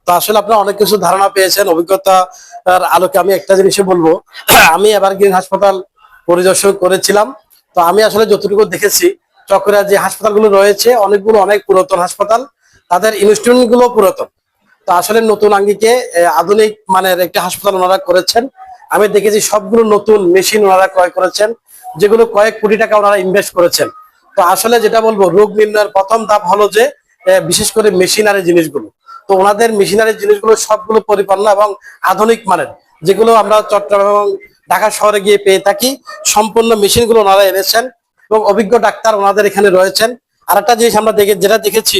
তো আসলে আপনারা অনেক কিছু ধারণা পেয়েছেন, অভিজ্ঞতার আলোকে আমি একটা জিনিসই বলবো। আমি এভারগ্রিন হাসপাতাল পরিদর্শন করেছিলাম। তো আমি আসলে যতটুকু দেখেছি, চকরিয়া যে হাসপাতালগুলো রয়েছে অনেকগুলো অনেক পুরাতন হাসপাতাল, তাদের ইনস্ট্রুমেন্ট গুলো পুরাতন। তো আসলে নতুন আঙ্গিকে আধুনিক মানের একটি হাসপাতাল ওনারা করেছেন। আমি দেখেছি সবগুলো নতুন মেশিন ওনারা ক্রয় করেছেন, যেগুলো কয়েক কোটি টাকা ওনারা ইনভেস্ট করেছেন। তো আসলে যেটা বলবো, রোগ নির্ণয়ের প্রথম ধাপ হলো যে বিশেষ করে মেশিনারি জিনিসগুলো। তো ওনাদের মেশিনারি জিনিসগুলো সবগুলো পরিপূর্ণ এবং আধুনিক মানের, যেগুলো আমরা চট্টগ্রাম এবং ঢাকা শহরে গিয়ে পেয়ে থাকি। সম্পূর্ণ মেশিনগুলো ওনারা এনেছেন এবং অভিজ্ঞ ডাক্তার ওনাদের এখানে রয়েছেন। আরেকটা জিনিস আমরা যেটা দেখেছি,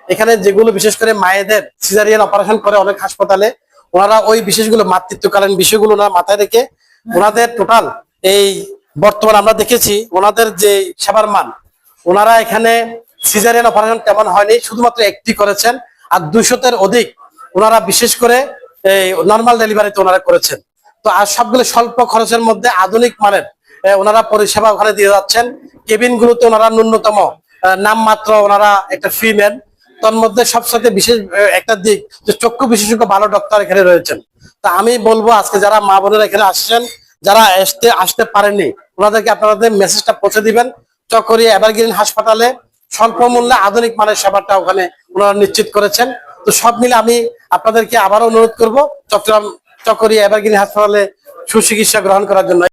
এখানে যেগুলো বিশেষ করে মায়েদের সিজারিয়ান অপারেশন করে অনেক হাসপাতালে, ওনারা ওই বিশেষগুলো মাতৃত্বকালীন বিষয়গুলো ওনারা মাথায় রেখে ওনাদের টোটাল এই বর্তমান আমরা দেখেছি ওনাদের যে সেবার মান, ওনারা এখানে সিজারিয়ান অপারেশন তেমন হয়নি, শুধুমাত্র একটি করেছেন। আর 200-এর অধিক ওনারা বিশেষ করে এই নর্মাল ডেলিভারিতে ওনারা করেছেন। তো আর সবগুলো স্বল্প খরচের মধ্যে আধুনিক মানের ওনারা পরিষেবা ওখানে দিয়ে যাচ্ছেন। কেবিন গুলোতে ওনারা ন্যূনতম নামমাত্র ওনারা একটা ফি নেন। তার মধ্যে সবসাথে বিশেষ একটা দিক যে চক্ষু বিশেষজ্ঞ ভালো ডক্টর এখানে রয়েছেন। তা আমি বলবো আজকে যারা মা বোনেরা এখানে আসছেন, যারা আসতে পারেননি, ওনাদেরকে আপনাদের মেসেজটা পৌঁছে দিবেন। চকরিয়া এভারগ্রিন হাসপাতালে স্বল্প মূল্যে আধুনিক মানের সেবাটা ওখানে ওনারা নিশ্চিত করেছেন। তো সব মিলে আমি আপনাদেরকে আবারও অনুরোধ করব চট্টগ্রাম চকরিয়া এভারগ্রিন হাসপাতালে সুচিকিৎসা গ্রহণ করার জন্য।